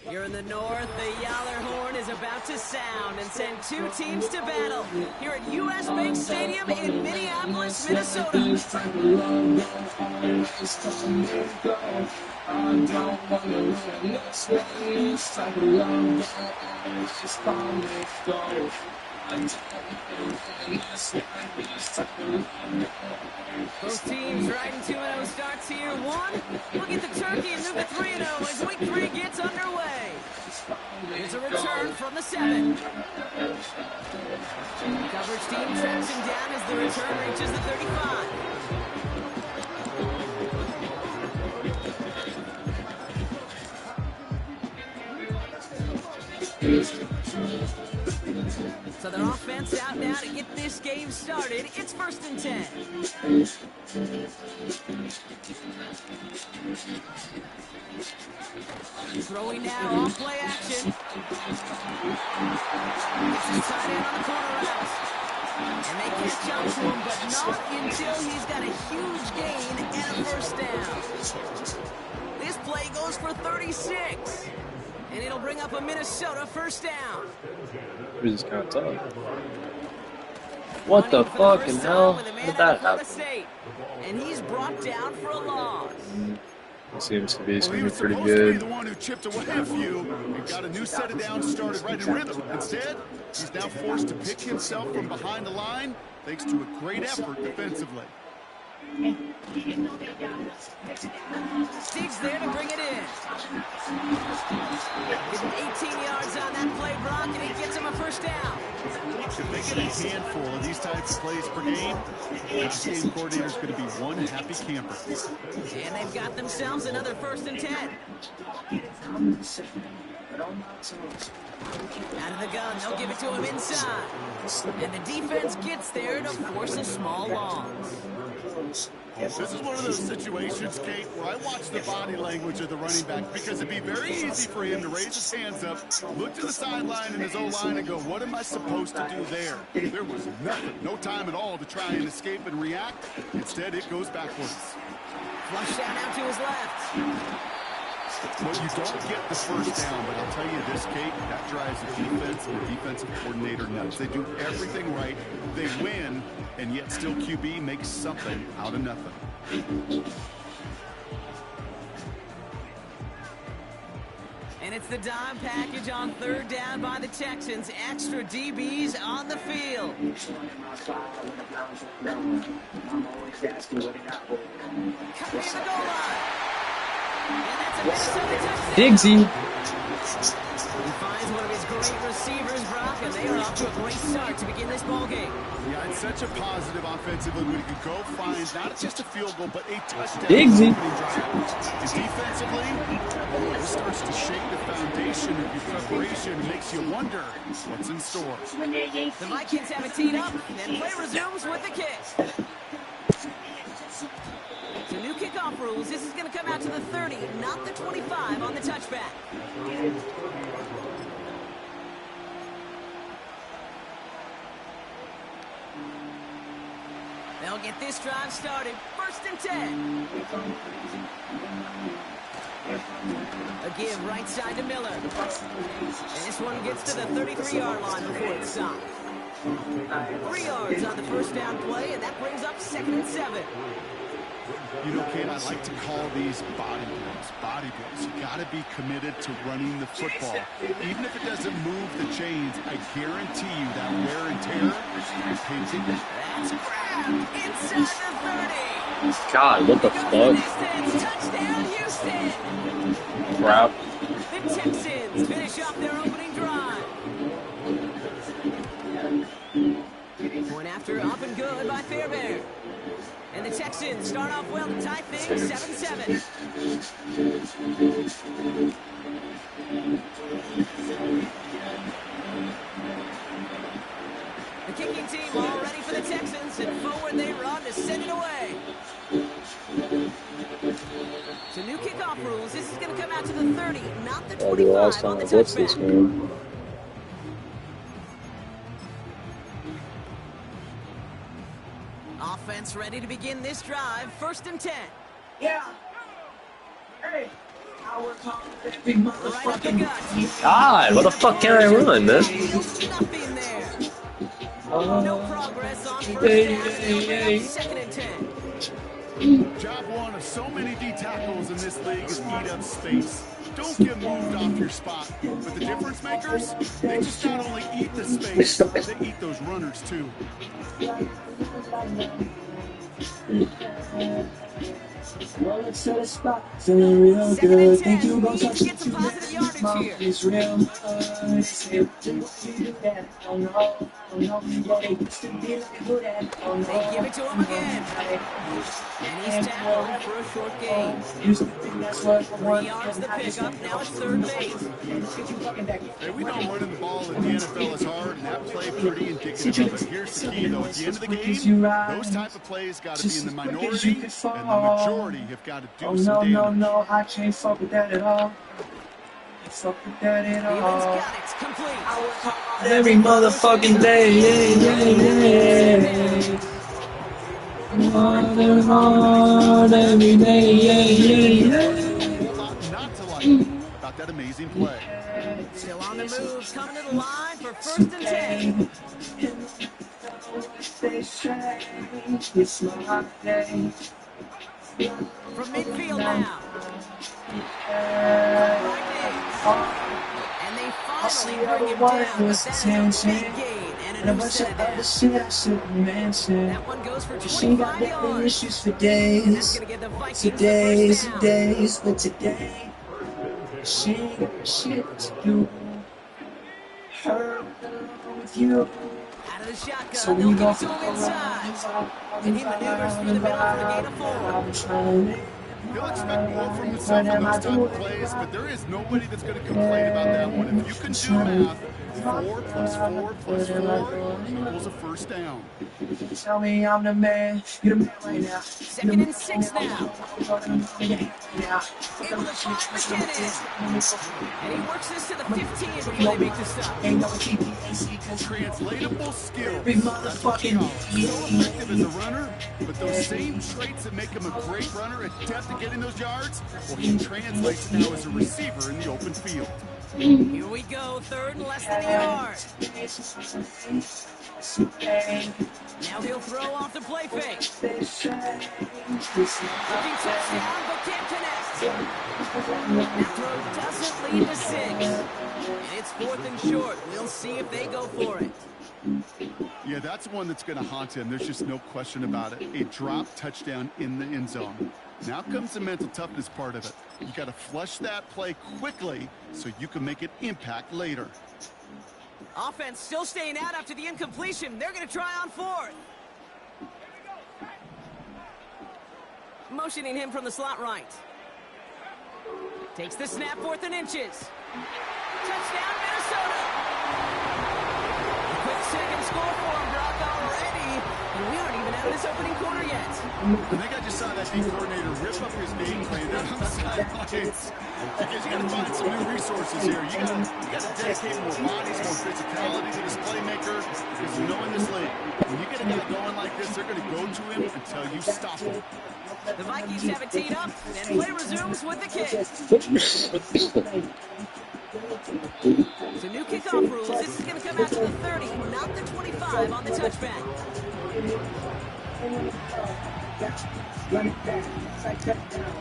Here in the north, the Yaller horn is about to sound and send two teams to battle here at US Bank Stadium in Minneapolis, Minnesota. Both teams riding 2-0 starts here. One, we'll get the turkey and move to 3-0 as week 3 gets underway. Here's a return from the 7. Coverage team tracks him down as the return reaches the 35. So their offense out now to get this game started. It's 1st and 10. Throwing now, off play action. Gets his tight end on the corner route. And they catch up to him, but not until he's got a huge gain and a 1st down. This play goes for 36. And it'll bring up a Minnesota 1st down. This is kind of tough. What the fucking hell? How did that happen? And he's brought down for a loss. It seems to be pretty good. Be the one who chipped away a few and got a new set of downs started right in rhythm. Instead, he's now forced to pick himself from behind the line thanks to a great effort defensively. Diggs there to bring it in. Getting 18 yards on that play, Brock, and he gets him a 1st down. If they get a handful of these types of plays per game, each game coordinator is going to be one happy camper. And they've got themselves another 1st and 10. Out of the gun, they'll give it to him inside. And the defense gets there to force a small loss. This is one of those situations, Kate, where I watch the body language of the running back because it'd be very easy for him to raise his hands up, look to the sideline in his O-line and go, what am I supposed to do there? There was nothing, no time at all to try and escape and react. Instead, it goes backwards. Flush out now to his left. Well, you don't get the 1st down, but I'll tell you this, Kate, that drives the defense and the defensive coordinator nuts. They do everything right, they win, and yet still QB makes something out of nothing. And it's the dime package on 3rd down by the Texans. Extra DBs on the field. Coming to the goal line. Diggsy. He finds one of his great receivers, Brock, and they are off to a great start to begin this ballgame. Yeah, it's such a positive offensively when you can go find not just a field goal, but a touchdown. Diggsy. And defensively, it starts to shake the foundation of your preparation, makes you wonder what's in store. The Vikings have it teed up, and play resumes with the kick. So new kickoff rules. This is going to come out to the 30, not the 25 on the touchback. They'll get this drive started. 1st and 10. A give right side to Miller. And this one gets to the 33-yard line before it's stopped. 3 yards on the 1st down play, and that brings up 2nd and 7. You know, Kate, I like to call these body blows. Body blows. You got to be committed to running the football. Even if it doesn't move the chains, I guarantee you that wear and tear pays dividends. That's grabbed inside the 30. God, what the fuck? Touchdown, Houston. Crap. The Texans finish off their opening drive. Point after up and good by Fairbairn. And the Texans start off well to tie things 7-7. The kicking team all ready for the Texans, and forward they run to send it away. So new kickoff rules. This is going to come out to the 30, not the 25 on the touchback. Offense ready to begin this drive. 1st and 10. Yeah. Hey. Right up the gut. God, what the fuck can I run, man? Nothing there. No progress on 1st down. 2nd and 10. Job one of so many D tackles in this league is eat up space. Don't get moved off your spot. But the difference makers, they just not only eat the space, they eat those runners too. Feeling real good. Think you gon' touch it to positive yardage here. It's real good. They give it to him again. And he's tackled for a short gain. 3 yards the pickup. Now it's 3rd base. Hey, we know running the ball in the NFL is hard, and that play pretty indicative of it. Here's the key, though. At the end of the game, those type of plays got to be in the minority, and the majority have got to do some damage. No, I can't fuck with that at all. Fuck with that at Evans all. got it. Complete. Every motherfucking day, hard every day, A lot not to like about that amazing play. Still on the move. Coming to the line for 1st and 10. It's my day. From midfield now. And they finally bring him down. But that is a big gain and a new set of downs. That one goes for 25 yards. Issues for And that's days, going to get the Vikings for the days, first down. days, but today she ain't got shit to do. Her with you. Out of the shotgun, So they'll we give go it to him inside. And he maneuvers through the middle for the gain of 4. You'll expect more from himself in those type of plays, but there is nobody that's going to complain about that one. If you can do math, 4 plus 4 plus 4 equals a first down. Tell me I'm the man. You're the man right now. 2nd and 6 now. Yeah. Able to find McKinnon. And he works this to the 15 before they make the stop. Ain't no TPAC cause Translatable skills. every motherfucking So effective as a runner, but those same traits that make him a great runner, adept at getting those yards, well, he translates now as a receiver in the open field. Here we go, 3rd and less than a yard. Now he'll throw off the play fake. Looking touchdown, but can't connect. That throw doesn't lead to 6. And it's 4th and short. We'll see if they go for it. Yeah, that's one that's going to haunt him. There's just no question about it. A drop touchdown in the end zone. Now comes the mental toughness part of it. You got to flush that play quickly so you can make an impact later. Offense still staying out after the incompletion. They're going to try on 4th. Motioning him from the slot right. Takes the snap, 4th and inches. Touchdown, Minnesota. A quick second score for him, Brock, already. And we aren't even out of this opening quarter yet. I think I just saw that D coordinator rip up his game plan there on the sidelines. Because you got to find some new resources here. You got to dedicate more bodies, more physicality to this playmaker. Because you know in this league, when you get a guy going like this, they're going to go to him until you stop him. The Vikings have it teed up, and play resumes with the kick. So new kickoff rules. This is going to come out to the 30, not the 25 on the touchback. Running back, side check down.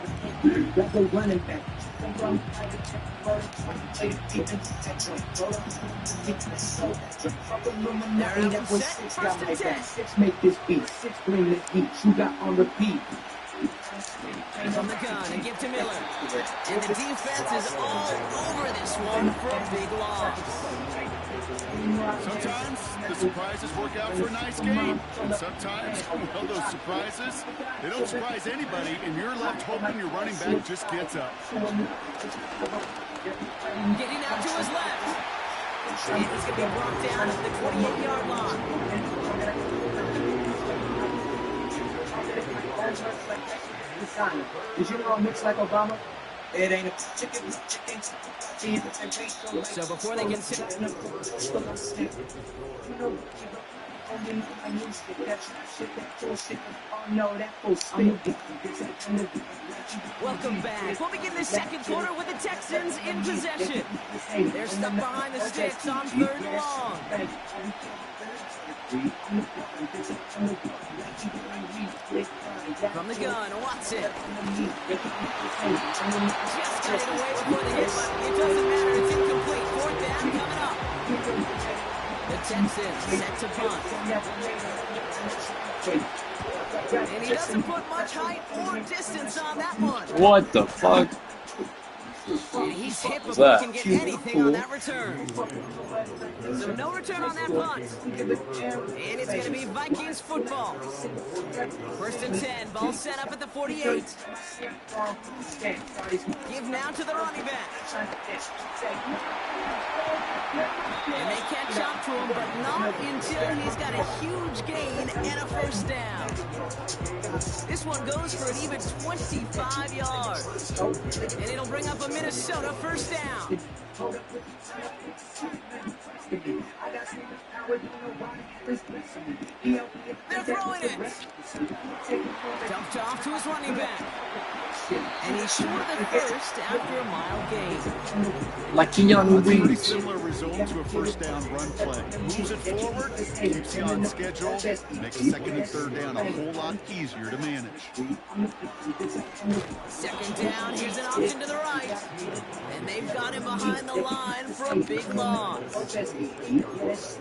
Let's go running back. They're up and set. First and 10. 6 make this beat. 6 bring this heat. You got on repeat. From the gun and give to Miller. And the defense is all over this one for a big loss. Sometimes the surprises work out for a nice game. And sometimes, well, those surprises, they don't surprise anybody, and you're left hoping your running back just gets up. Getting out to his left. And he's going to be brought down at the 28-yard line. Did you know it looks like Obama? It ain't a chicken. So before they can sit... Welcome back. We'll begin the second quarter with the Texans in possession. They're stuck behind the sticks on 3rd and long. From the gun, Watson. Just got it away before the hit, but it doesn't matter. It's incomplete. 4th down coming up. The Texans set to punt. And he doesn't put much height or distance on that one. What the fuck? And he's hit before he can get anything on that return. So no return on that punt. And it's going to be Vikings football. 1st and 10. Ball set up at the 48. Give now to the running back. And they catch up to him, but not until he's got a huge gain and a 1st down. This one goes for an even 25 yards. And it'll bring up a Minnesota 1st down. They're throwing it. Dumped off to his running back. And he's short of the 1st after a mile gain. Like Keanu Pretty Reeves. similar result to a 1st down run play. Moves it forward, keeps you on schedule, makes 2nd and 3rd down a whole lot easier to manage. 2nd down, here's an option to the right. And they've got him behind the line for a big loss.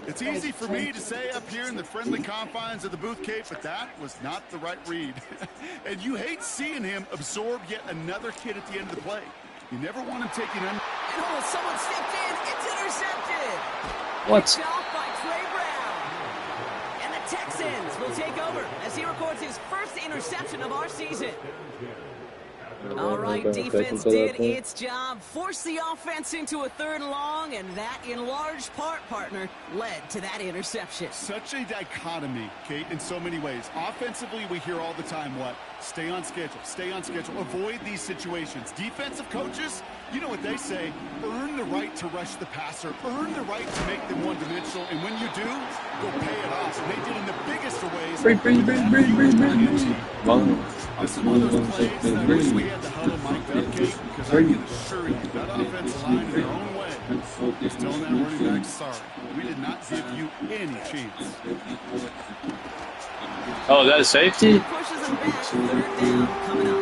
It's easy for me to say up here in the friendly confines of the Booth Cape, but that was not the right read. And you hate seeing him absorb yet another kid at the end of the play. You never want him taking on. Oh, someone stepped in. It's intercepted. What? Picked off by Trey Brown. And the Texans will take over as he records his 1st interception of our season. All right, defense did its job, forced the offense into a 3rd and long, and that, in large part, partner, led to that interception. Such a dichotomy, Kate, in so many ways. Offensively, we hear all the time what? Stay on schedule, avoid these situations. Defensive coaches, you know what they say, earn the right to rush the passer, earn the right to make them one-dimensional, and when you do, go pay it off. And they did in the biggest of ways. This is one of those plays that I wish we had the huddle mic'd up, Kate, because I can assure you that offensive line in their own way is telling that running back, sorry, we did not give you any chance. Oh, is that a safety? Pushes him back, 3rd down coming up.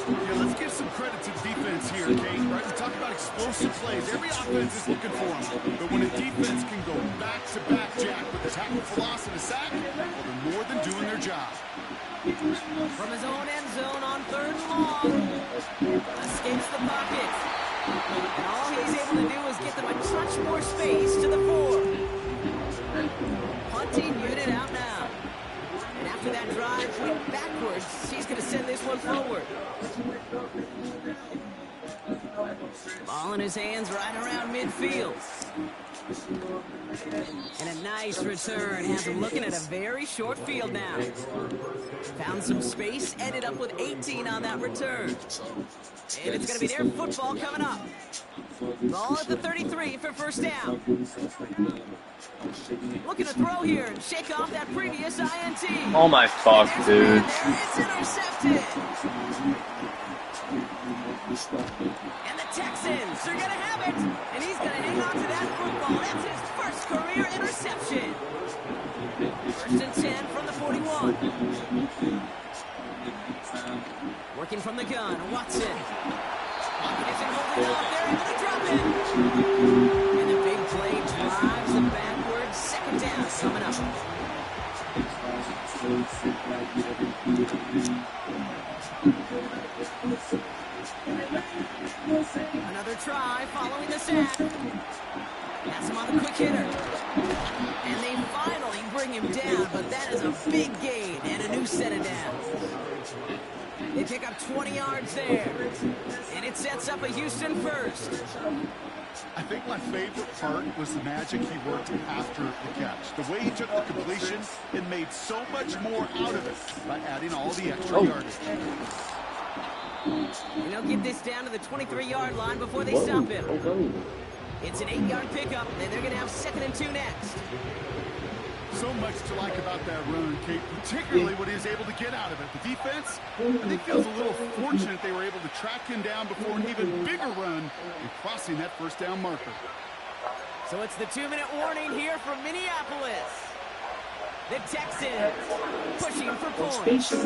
Yeah, let's give some credit to the defense here, Kate. Right, we talk about explosive plays. Every offense is looking for them. But when a defense can go back-to-back, Jack, with a tackle for loss and a sack, well, they're more than doing their job. From his own end zone on 3rd and long. Escapes the pocket. And all he's able to do is get them a touch more space to the 4. Punting unit out now. And after that drive went backwards, he's going to send this one forward. Ball in his hands right around midfield. And a nice return has him looking at a very short field now. Found some space, ended up with 18 on that return. And it's going to be their football coming up. Ball at the 33 for 1st down. Looking to throw here and shake off that previous INT. Oh my fuck, dude. It's intercepted. And the Texans are going to have it. And he's going to hang on to that football. That's his first career interception. 1st and 10 from the 41. Working from the gun, Watson. Isn't holding off. They're able to drop it. And the big play drives them backwards. 2nd down coming up. Another try following the sack. Pass him on the quick hitter. And they finally bring him down, but that is a big gain and a new set of downs. They pick up 20 yards there. And it sets up a Houston first. I think my favorite part was the magic he worked after the catch. The way he took the completion and made so much more out of it by adding all the extra yardage. And they'll get this down to the 23-yard line before they stop him. It's an 8-yard pickup, and they're going to have 2nd and 2 next. So much to like about that run, Kate, particularly what he was able to get out of it. The defense, I think, feels a little fortunate they were able to track him down before an even bigger run and crossing that 1st down marker. So it's the 2-minute warning here from Minneapolis. The Texans pushing for points. Out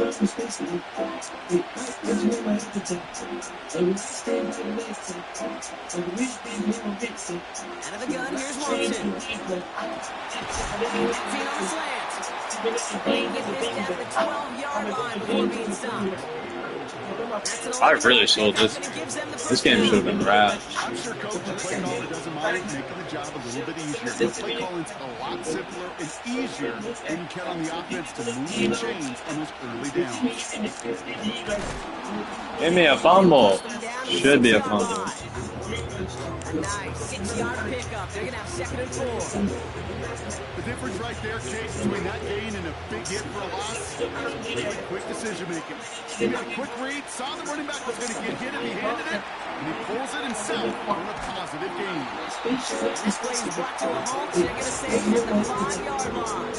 of the gun, here's Watson. Seen on the slant. They get this down to the 12-yard line before being stopped. I really sold this. This game should have been wrapped. I'm sure coach the play caller doesn't mind making the job a little bit easier. The play calling's a lot simpler and easier when you count on the offense to move the chains on those early downs. Give me a fumble. Should be a fumble. A nice 6-yard pickup. They're going to have 2nd and 4. The difference right there, Kate, between that gain and a big hit for a loss, really quick decision making. He got a quick read, saw the running back was going to get hit if he handed it, and he pulls it himself on a positive gain. This play is brought to a halt. They're going to stay at the 5-yard line.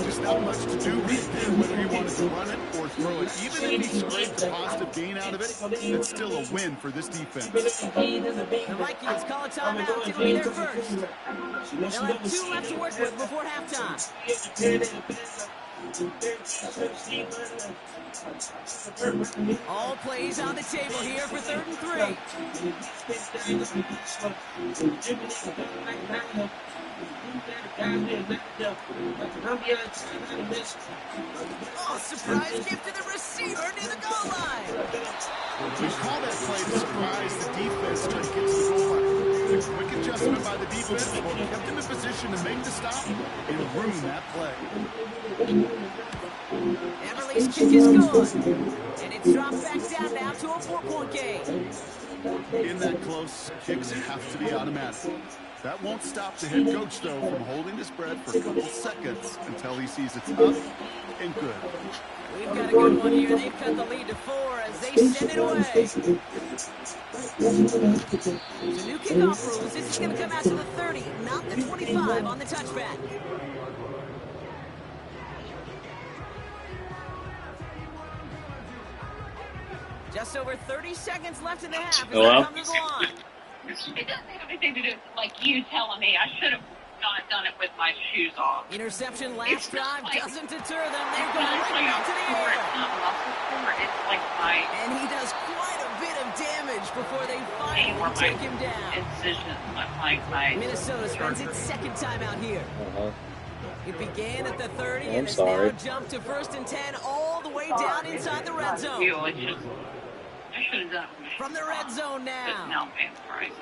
Just not much to do right there, whether he wanted to run it or throw it. Even if he scraped a positive gain out of it, it's still a win for this defense. The Vikings call a timeout. It'll be their first. They'll have 2 left to work with before halftime. All plays on the table here for 3rd and 3. Oh, surprise gift to the receiver near the goal line. We call that play to surprise the defense trying to get to the goal line. A quick adjustment by the defense kept him in position to make the stop and ruin that play. Everly's kick is good. And it's dropped back down now to a 4-point game. In that close, kicks have to be automatic. That won't stop the head coach, though, from holding his breath for a couple seconds until he sees it's up and good. We've got a good one here. They've cut the lead to 4 as they send it away. The new kickoff rules. This is going to come out to the 30, not the 25 on the touchback. Just over 30 seconds left in the half as they come to the line. It doesn't have anything to do with, like, you telling me I should have not done it with my shoes off. Interception last drive doesn't deter them. They're going right back to the air. It's like my... And he does quite a bit of damage before they finally take him down. Incision, Minnesota spends its 2nd time out here. It began at the 30 and has sorry. now jumped to 1st and 10 all the way down inside the red zone. I should have done it. From the red zone now. No, man, right.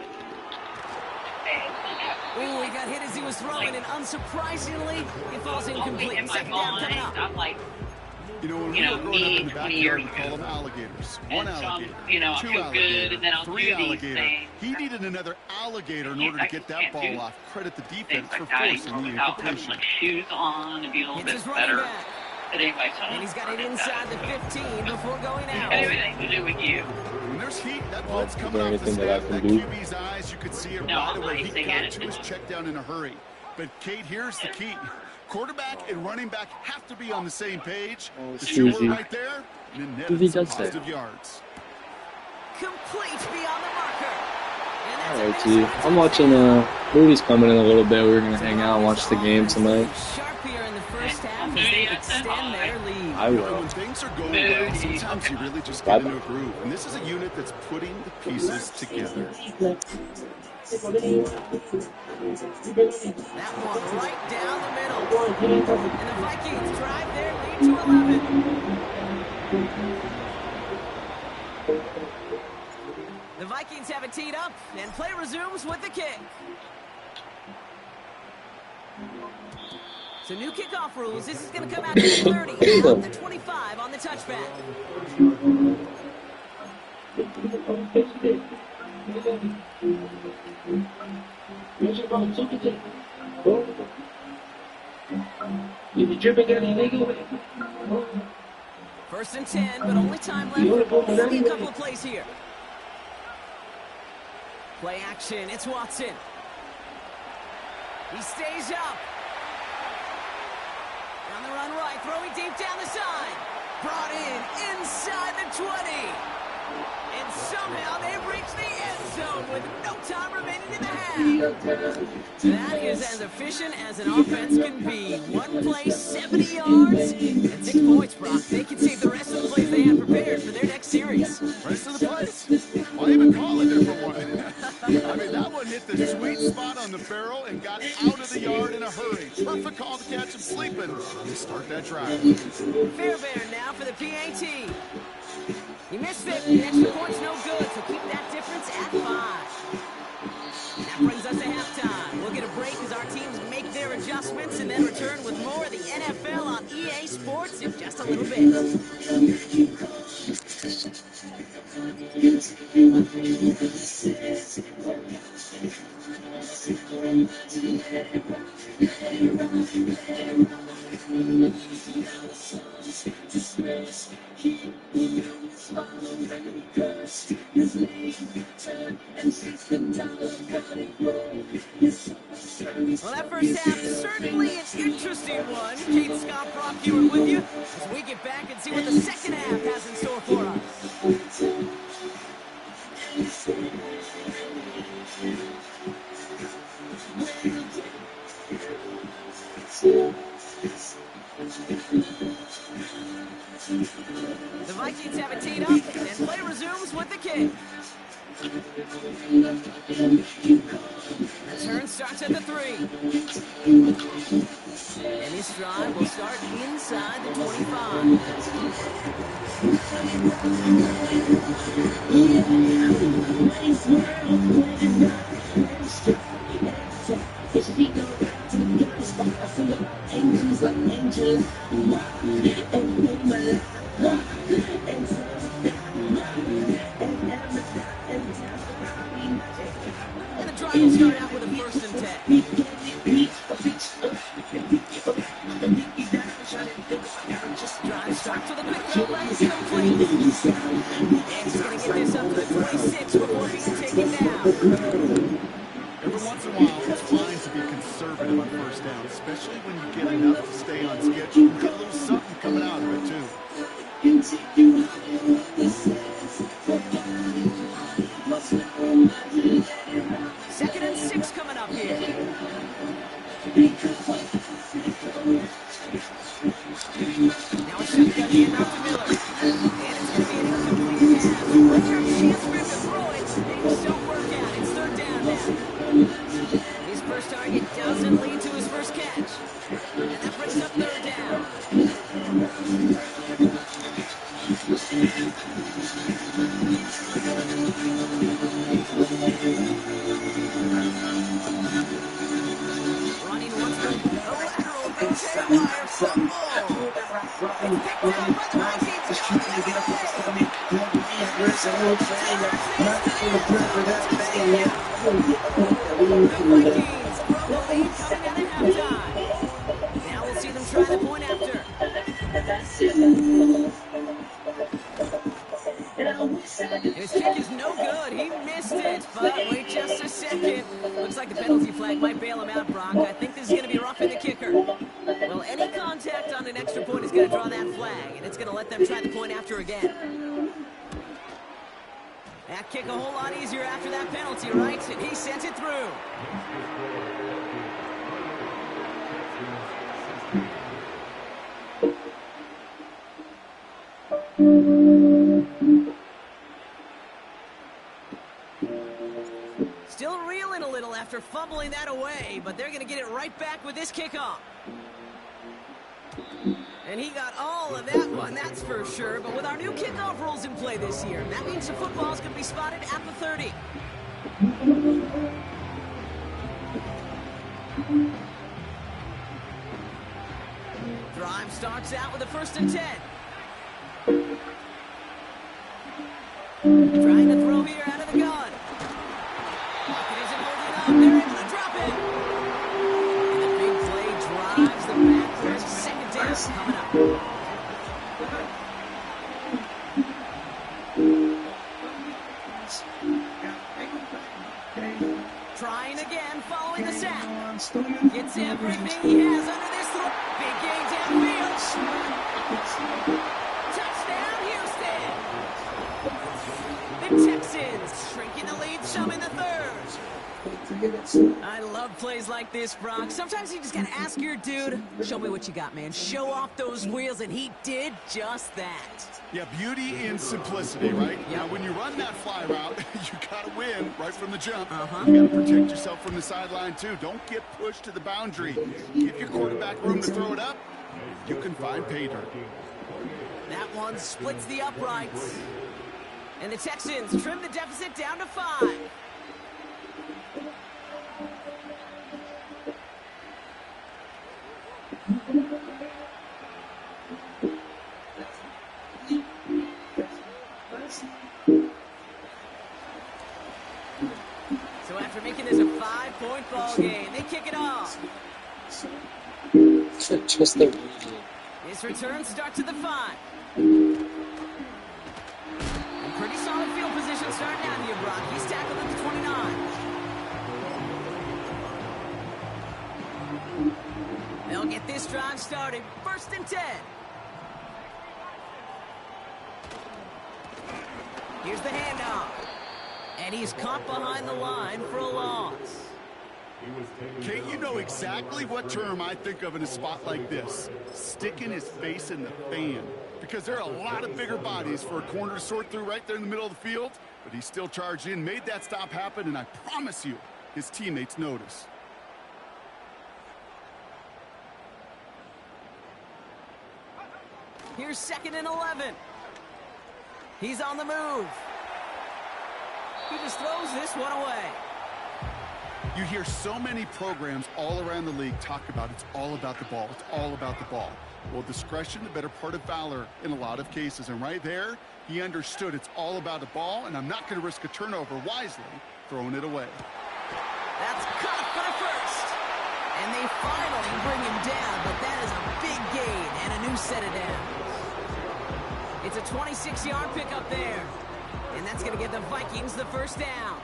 Ooh, he got hit as he was throwing, and unsurprisingly, it falls incomplete. In my 2nd down coming mind, up. I'm like, You know, when we were growing up in the backyard, we call them alligators. One alligator, I two feel alligator, good, and then I'll 3 do these alligator. things. He needed another alligator in order to get that ball off. Credit the defense things for like that, forcing the without having incompletion. like shoes on and be a little It's his bit running better. back. But anyway, so And he's got it inside the 15 before going out. everything to do with you. When there's heat, that blitz coming there off the anything that I snap, can that do? QB's eyes, you could see it No, right I'm away. not He anything got in it. to his check down in a hurry. But, Kate, here's the key. Quarterback and running back have to be on the same page. The two Susie. were right there, and then Susie netted some does that. positive yards. Incomplete beyond the marker. And that's Alright, a T. Minnesota I'm watching movies coming in a little bit. We're gonna hang out and watch the game tonight. Sharp here in the first half as they extend their lead. I will. When things are going well, sometimes you really just get into a groove. And this is a unit that's putting the pieces together. That one right down the middle. And the Vikings drive their lead to 11. The Vikings have it teed up, and play resumes with the kick. So new kickoff rules. This is going to come out to the 30, out the 25 on the touchback. First and 10, but only time left for only a couple of plays here. Play action, it's Watson. He stays up. On the run right, throwing deep down the side. Brought in inside the 20. And somehow they've reached the end zone with no time remaining in the half. That is as efficient as an offense can be. One play, 70 yards, and 6 points, Brock. They can save the rest of the plays they have prepared for their next series. Rest of the plays? Why even call a different one? I mean, that one hit the sweet spot on the barrel and got out of the yard in a hurry. Perfect call to catch him sleeping and start that drive. Fairbairn now for the PAT. He missed it. The extra point's no good, so keep that difference at 5. That brings us to halftime. We'll get a break as our teams make their adjustments and then return with more of the NFL on EA Sports in just a little bit. Well, that first half certainly an interesting one. Kate, Scott, Brock, Hewitt with you as we get back and see what the second half has in store for us. The Vikings have it teed up, and play resumes with the kick. The turn starts at the 3. And this drive will start inside the 25. And the drive will start out with a first and 10. Drive starts with a quick throw, but it's complete. And he's going to get this up to the 26 before being taken down. Every once in a while, it's fine to be conservative on first down, especially when you get enough to stay on schedule. You get a little something coming out of it, too. Second and 6 coming up here. Now a shotgun hand off to Miller. And it's going to be an incomplete pass. Rare chance for him to throw it. Things don't work out. It's third down now. His first target doesn't lead to his first catch. And that brings up third down. Running once more. A lateral big wire fumble. It's picked up by the Vikings. The Vikings grow the lead coming out of halftime. Now we'll see them try the point after. His kick is no good. He missed it, but wait just a second. Looks like the penalty flag might bail him out, Brock. I think this is going to be roughing the kicker. Well, any contact on an extra point is going to draw that flag, and it's going to let them try the point after again. That kick a whole lot easier after that penalty, right? And he sent it through. Still reeling a little after fumbling that away, but they're going to get it right back with this kickoff. And he got all of that one, that's for sure. But with our new kickoff rules in play this year, that means the football's going to be spotted at the 30. Drive starts out with a 1st and 10. Trying to throw here out of the gun. Pocket isn't holding up. They're able to drop it. And the big play drives them backwards. 2nd down coming up. Trying again, following the sack. Gets everything he has under this throw. Big gain downfield. Touchdown, Houston. The Texans shrinking the lead some in the 3rd. I love plays like this, Brock. Sometimes you just gotta ask your dude, show me what you got, man. Show off those wheels, and he did just that. Yeah, beauty in simplicity, right? Yep. Now, when you run that fly route, you gotta win right from the jump. Uh-huh. You gotta protect yourself from the sideline, too. Don't get pushed to the boundary. Give your quarterback room to throw it up. You can find pay dirt. That one splits the uprights. And the Texans trim the deficit down to 5. So after making this a 5-point ball game, they kick it off. Just the region. This return starts at the 5. And pretty solid field position starting out here, Brock. He's tackled at the 29. They'll get this drive started. 1st and 10. Here's the handoff. And he's caught behind the line for a loss. Kate, you know exactly what term I think of in a spot like this. Sticking his face in the fan. Because there are a lot of bigger bodies for a corner to sort through right there in the middle of the field. But he still charged in, made that stop happen, and I promise you, his teammates notice. Here's 2nd and 11. He's on the move. He just throws this one away. You hear so many programs all around the league talk about it's all about the ball. It's all about the ball. Well, discretion, the better part of valor in a lot of cases. And right there, he understood it's all about the ball, and I'm not going to risk a turnover wisely, throwing it away. That's caught for the 1st. And they finally bring him down, but that is a big gain and a new set of downs. It's a 26-yard pickup there. And that's going to give the Vikings the 1st down.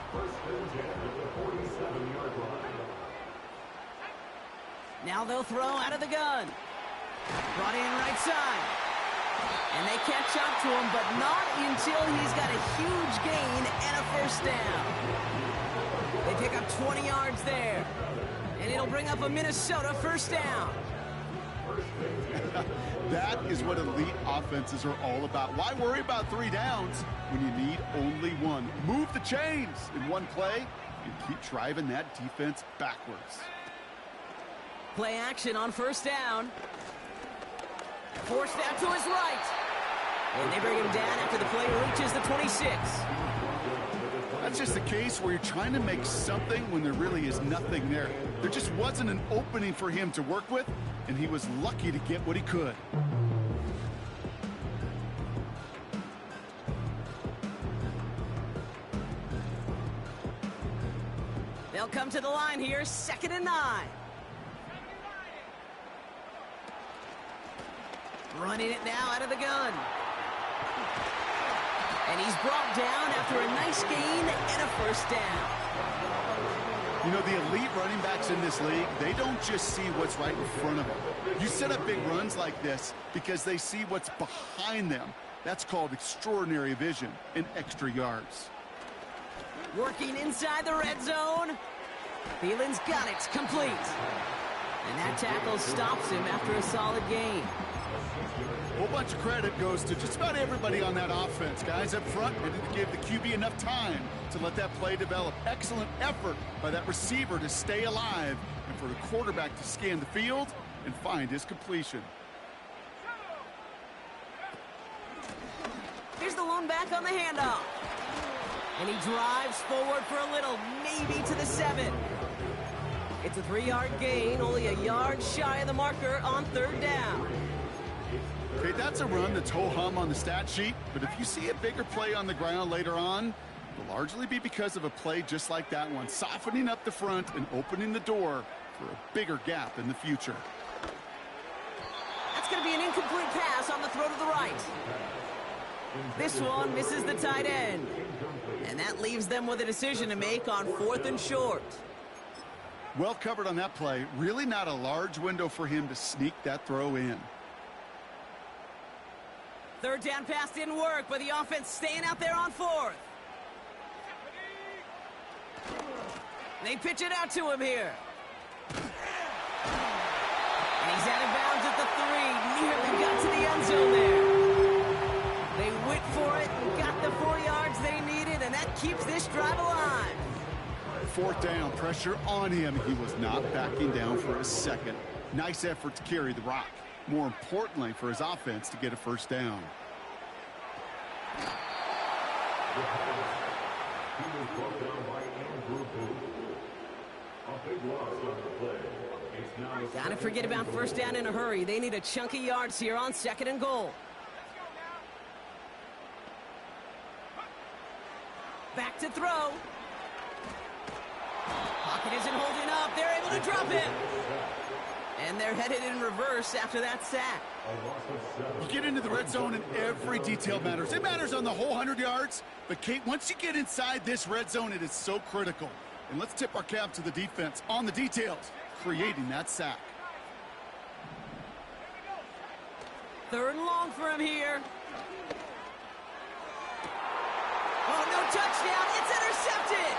Now they'll throw out of the gun. Brought in right side. And they catch up to him, but not until he's got a huge gain and a 1st down. They pick up 20 yards there. And it'll bring up a Minnesota 1st down. That is what elite offenses are all about. Why worry about 3 downs when you need only 1? Move the chains in one play and keep driving that defense backwards. Play action on 1st down. Forced out to his right. And they bring him down after the play reaches the 26. That's just the case where you're trying to make something when there really is nothing there. There just wasn't an opening for him to work with, and he was lucky to get what he could. They'll come to the line here, 2nd and 9. Running it now out of the gun. And he's brought down after a nice gain and a 1st down. You know, the elite running backs in this league, they don't just see what's right in front of them. You set up big runs like this because they see what's behind them. That's called extraordinary vision and extra yards. Working inside the red zone. Thielen's got it. Complete. And that tackle stops him after a solid gain. A whole bunch of credit goes to just about everybody on that offense. Guys up front needed to give the QB enough time to let that play develop. Excellent effort by that receiver to stay alive and for the quarterback to scan the field and find his completion. Here's the lone back on the handoff. And he drives forward for a little, maybe to the 7. It's a 3-yard gain, only a yard shy of the marker on 3rd down. Okay, that's a run that's ho-hum on the stat sheet, but if you see a bigger play on the ground later on, it'll largely be because of a play just like that one, softening up the front and opening the door for a bigger gap in the future. That's going to be an incomplete pass on the throw to the right. This one misses the tight end. And that leaves them with a decision to make on 4th and short. Well covered on that play. Really not a large window for him to sneak that throw in. 3rd down pass didn't work, but the offense staying out there on 4th. They pitch it out to him here. And he's out of bounds at the 3. Nearly got to the end zone there. They went for it and got the 4 yards they needed, and that keeps this drive alive. 4th down, pressure on him. He was not backing down for a second. Nice effort to carry the rock. More importantly for his offense to get a 1st down. Gotta forget about 1st down in a hurry. They need a chunky yards here on 2nd and goal. Back to throw. Pocket isn't holding up. They're able to drop him. And they're headed in reverse after that sack. You get into the red zone and every detail matters. It matters on the whole 100 yards. But, Kate, once you get inside this red zone, it is so critical. And let's tip our cap to the defense on the details, creating that sack. 3rd and long for him here. Oh, no touchdown. It's intercepted.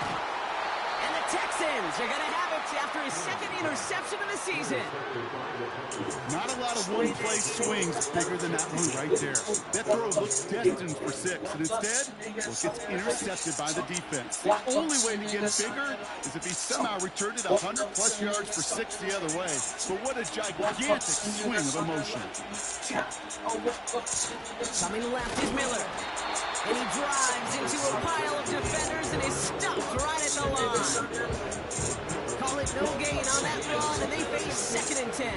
And the Texans are going to have it after his 2nd interception of the season. Not a lot of one-play swings bigger than that one right there. That throw looks destined for 6, and instead, well, it gets intercepted by the defense. The only way to get it bigger is if he somehow returned it 100-plus yards for 6 the other way. But what a gigantic swing of emotion. Coming left is Miller. And he drives into a pile of defenders and is stopped right at the line. Call it no gain on that run, and they face 2nd and 10.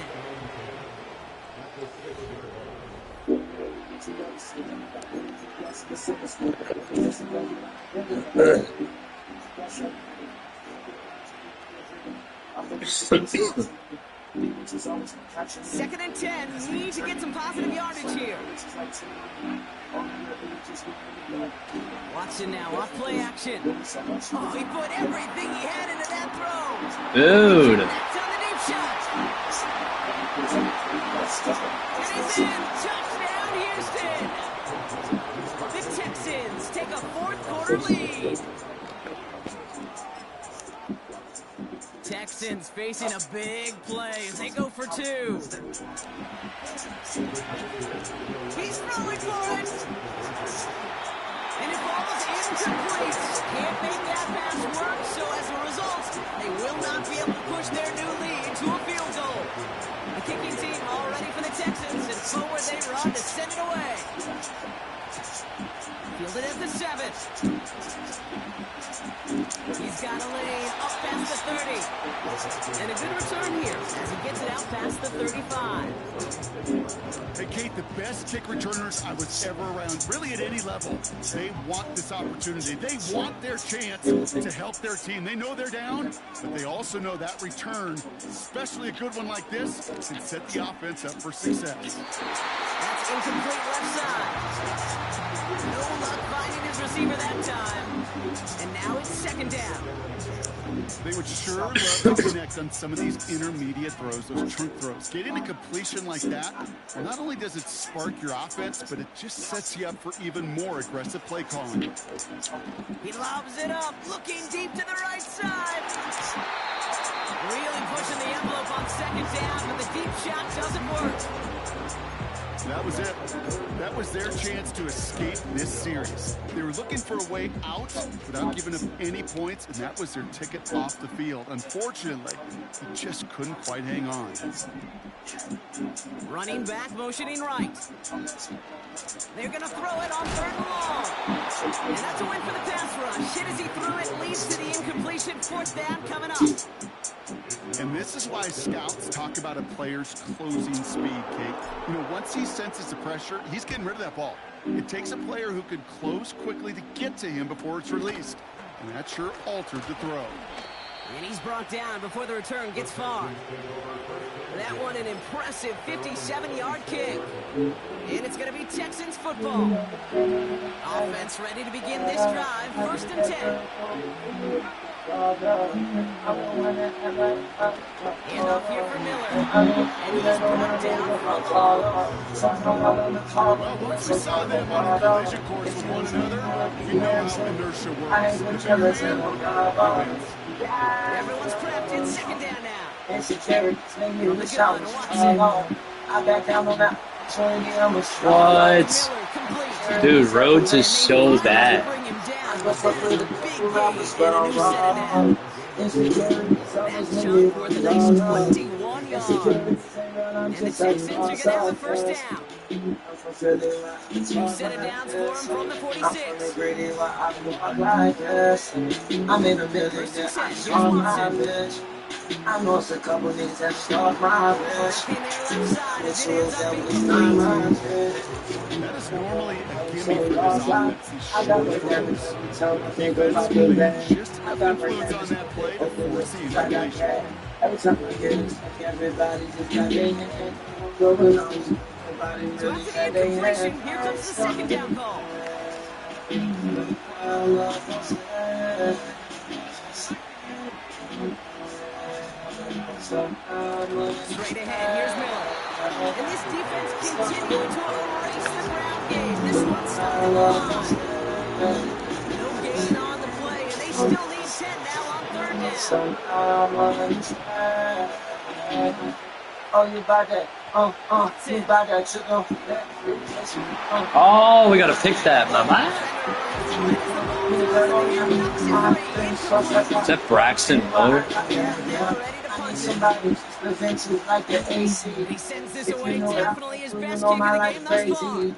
Second and 10. Need to get some positive yardage here. Watson now off play action. Oh, he put everything he had into that throw. Dude. That's on the deep shot. It is in. Touchdown, Houston. The Texans take a 4th quarter lead. Texans facing a big play as they go for 2. He's throwing for it. And it falls incomplete. Can't make that pass work, so as a result, they will not be able to push their new lead to a field goal. The kicking team all ready for the Texans, and forward they run to send it away. Fielded at the 7. He's got a lane up past the 30. And a good return here as he gets it out past the 35. Hey, Kate, the best kick returners I was ever around, really at any level, they want this opportunity. They want their chance to help their team. They know they're down, but they also know that return, especially a good one like this, can set the offense up for success. That's incomplete left side. No luck finding his receiver that time. And now it's 2nd down. They would sure love to connect on some of these intermediate throws, those trunk throws. Getting a completion like that, well, not only does it spark your offense, but it just sets you up for even more aggressive play calling. He lobs it up, looking deep to the right side. Really pushing the envelope on second down, but the deep shot doesn't work. That was it. That was their chance to escape this series. They were looking for a way out without giving up any points, and that was their ticket off the field. Unfortunately, they just couldn't quite hang on. Running back, motioning right. They're going to throw it on 3rd and long. And that's a win for the pass rush. Hit as he threw it, leads to the incompletion. 4th down coming up. And this is why scouts talk about a player's closing speed, Kate. You know, once he senses the pressure, he's getting rid of that ball. It takes a player who can close quickly to get to him before it's released. And that sure altered the throw. And he's brought down before the return gets far. That one an impressive 57-yard kick. And it's going to be Texans football. Offense ready to begin this drive. 1st and 10. Hand off here for Miller. And he's brought down from the ball. Well, once we saw them on a collision course with one another, we know how inertia works. If you're ready, Everyone's prepped. It's 2nd down now. Insecurities make me wish I was alone. I back down on that. What? Dude, Rhodes is so bad. That's John for the next 21 yards. And the Texans are going to have a 1st down. 2 set of downs for him from the 46. I'm in the middle of my bitch. I lost a couple niggas that start my bitch. It's so that was not my bitch. that is normally a gimme for this offense. I got my nervous, so I think about the bad. Just enough influence on that play to force the incompletion. Every time I get it, everybody just got their hand. Going on. Everybody So really after got the their incompletion, hand. here comes the 2nd down call. Straight ahead, here's Miller. And this defense continuing to erase the ground game. This one's starting to line. No gain on the play, and they still need 10 now on 3rd down. Oh, you about that? You about that? Oh, we gotta pick that, mama. Is that Braxton Miller? Somebody prevents you like the AC. He sends this away, definitely his best You know kick my in the life game thus far. crazy.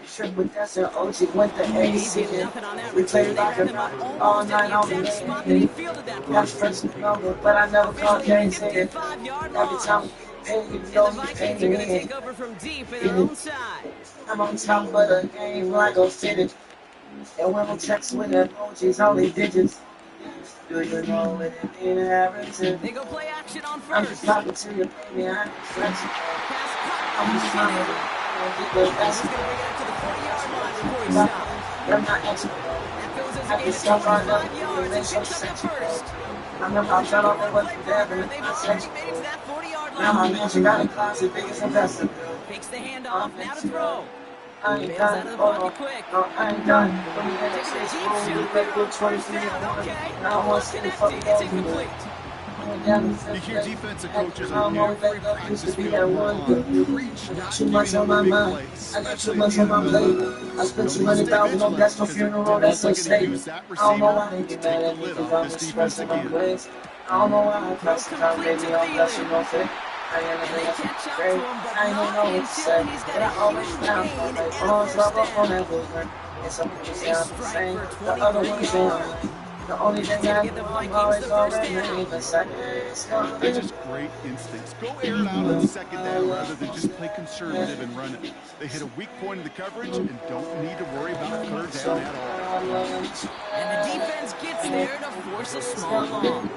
Trick with that's an OG went the He AC. did nothing on that We return. played They like had him a up all almost night at on the the exact spot that he fielded that That's push. first number, but I never called Officially James in. 55-yard Every line. time we pay, you And know the you Vikings pay are going to me. take over from deep in their own side. I'm on top of the game like a fitted. And when we text with emojis, only digits. Do you know what it means? Everything. They go play action on I'm just 1st. talking to you, baby. I ain't flexing. Pass caught. I'm just trying to get the He's best. going to bring it up to the 40-yard line before he stops. I'm not expert. That goes as a gain of 25 yards. He picks up the 1st. I'm not trying to Play partner. They've already made it to that 40-yard now my line. man, she got a closet, biggest investor. Takes the handoff. Now to throw. I ain't Bails done. out of the pocket quick. No, I ain't done. When you Taking get a six, deep roll, shot you there break on with 1st 23. down. Okay. Now I want to see the fuck Connecting. ball It's do incomplete. You hear defensive coaches on every practice field preach not Too much giving on my up a big mind. play, I got too especially much on my plate. I spent 200,000 on gas for funeral. That's a statement. I don't know why they get mad at me because I'm expressing my ways. I don't know why I press it out, baby. I'm blessing no fake. I am a They man. catch up to Great. him, but I ain't not know what to say. until he's got But I a always huge found gain my and a phones first up on down. that movement. And some people say They I'm the strike same. for The other 23 ones say I'm yards. lame. The only thing Gonna I give the do, I'm Vikings always the first already down. leaving seconds. It's just great instincts. Go air it out on 2nd down rather than just play conservative and run it. They hit a weak point in the coverage and don't need to worry about 3rd down at all. And the defense gets there to force a small loss.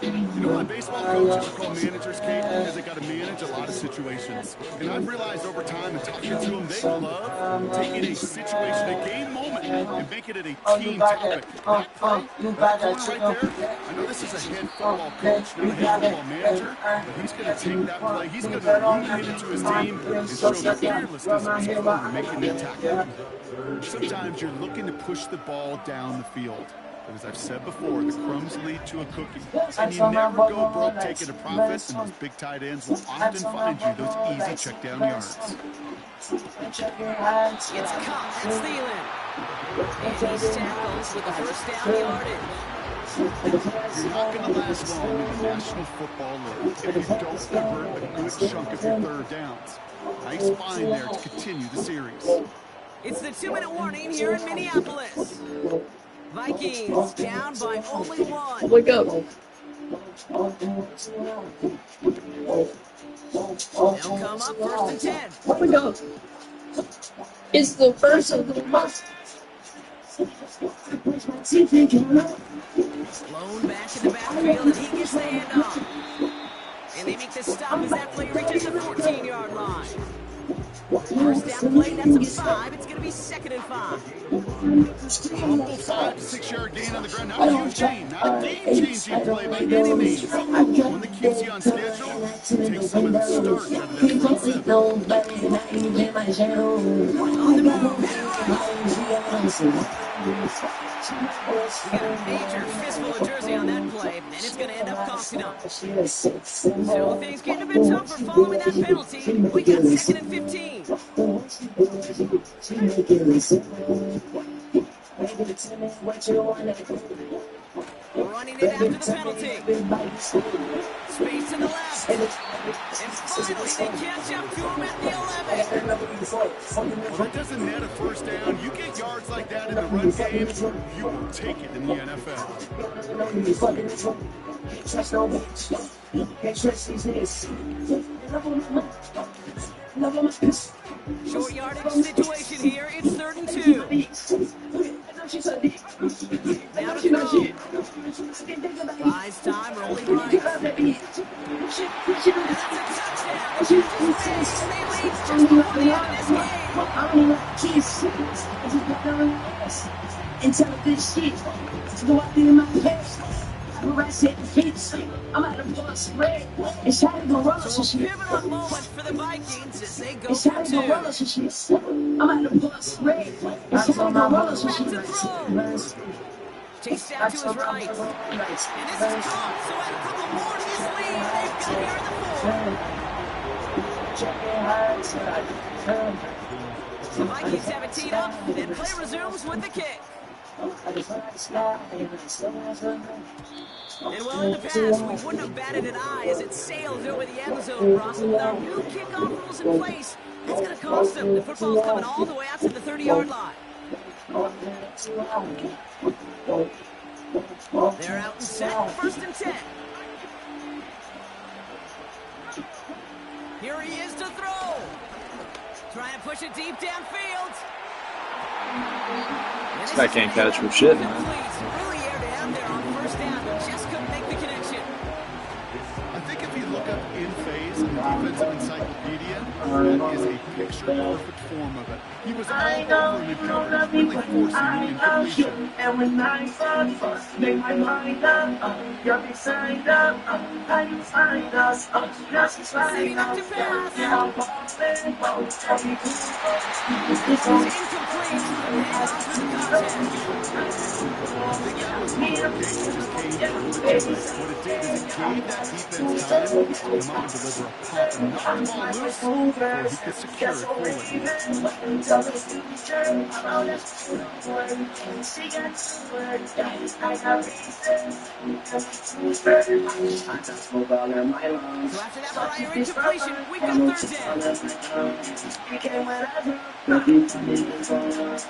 You know why baseball coaches are called managers, Kate? Because they got to manage a lot of situations. And I've realized over time and talking to them, they love taking a situation, a game moment, and making it a team topic. That play, that corner right there, I know this is a head football coach, not a head football manager, but he's going to take that play, he's going to ruminate it to his team and show the fearlessness of his corner making that tackle. Sometimes you're looking to push the ball down the field. But as I've said before, the crumbs lead to a cookie. And you never go broke taking a profit, and those big tight ends will often find you those easy check down yards. It's caught. That's Thielen. And he's tackled with the first down yardage. You're not going to last long in the National Football League if you don't convert a good chunk of your third downs. Nice find there to continue the series. It's the 2-minute warning here in Minneapolis. Vikings down by only one. Wake up. They'll come up 1st and 10. Wake up. It's the first of the month. Blown back in the backfield, and he gets the handoff. And they make the stop as that play reaches the 14-yard line. First down play, that's a 5. It's going to be 2nd and 5. Humble 5 to 6 yard gain on the ground. Not a huge gain. Not a game-changing play by any means. One that keeps you on schedule. Take some of the starch out of that front seven. On the move. We got a major fistful of jersey on that play, and it's going to end up costing them. So things getting a bit tougher following that penalty. We got 2nd and 15. Running it after the penalty. Space to the left. And finally they catch up to him at the 11. Well, that doesn't net a first down. You get yards like that in the run game, you will take it in the NFL. Short yardage situation here. It's 3rd and 2. Now to throw. Buys time, rolling right. And that's a touchdown. The Texans win, and they lead just before the end of this game. And tell this shit to go out there in my past. I'm at the boss red. It's how to go rush and shit. Pivotal moment for the Vikings as they go It's how for to go 2. rush and shit. I'm at the boss red. It's how to go rush and Back to shit. throw. Chased out to his right. And this is caught, so at a couple more in his lead, they've got here in the 4th. The Vikings have it teed up, and play resumes with the kick. And well, in the past, we wouldn't have batted an eye as it sails over the end zone, Ross. And with our new kickoff rules in place, that's going to cost them. The football's coming all the way out to the 30-yard line. They're out and set, 1st and 10. Here he is to throw. Trying to push it deep downfield. This guy can't catch for shit, man. Really aired it out there on 1st down, but just couldn't make the connection. I think if you look up in phase in the defensive encyclopedia, that is a picture-perfect form of it. He was all over him in coverage, really forcing an incompletion. And when I find make my mind up, you're beside up, how you find us, just Setting up to pass. It's incomplete. And off for the contest. I think that was more game just came perfectly. What it did is it gave that defense time to come up and deliver a pop and knock the ball loose before he could secure it fully. So after that prior incompletion, we've got 3rd down.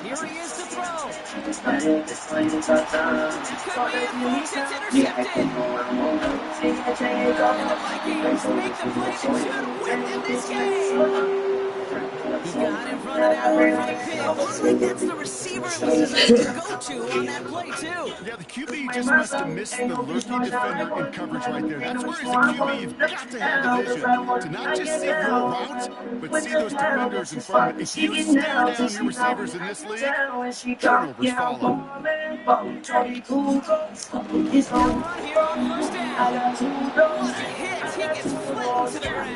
Here he is to throw. It could be it, folks. It's intercepted. And the Vikings make the play that should win them this game. He got in front of that one for the pick. Looks like that's the receiver it was designed to go to on that play, too. Yeah, the QB just must have missed the lurking defender in coverage right there. That's where, as a QB, you've got to have the vision to not just see your route, but see those defenders in front of it. If you stare down your receivers in this league, turnovers follow. He'll run here on first down. What a hit. He gets flattened to the ground.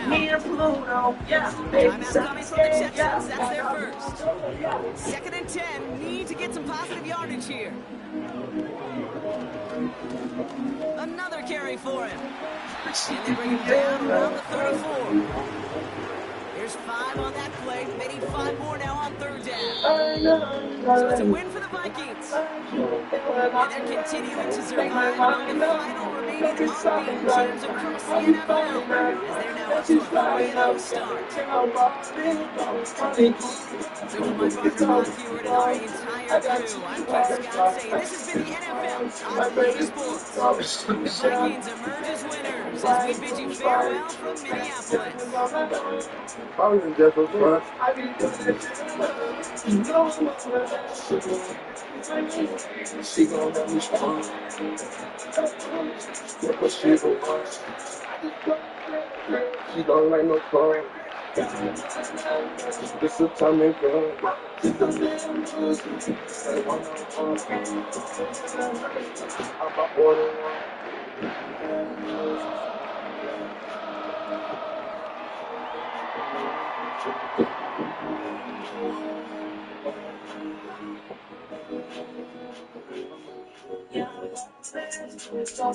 Timeout coming from the Texans. That's their first. 2nd and 10. Need to get some positive yardage here. Another carry for him. And they bring him down around the 34. There's 5 on that play. They need 5 more now on 3rd down. So it's a win for the Vikings. And they're continuing to survive among the final remaining unbeaten teams across the NFL, as they're now up to a 3-0 start. So for my partner, Ron Hewitt, and our entire crew, I'm Keith Scott saying this has been the NFL on Major Sports. The Vikings emerge as winners as we bid you farewell from Minneapolis. She gon' let me strong. But she gon' watch. She don't like no fun. This a time and gun. She don't let me lose. Say one on one. I'm a order one. It's on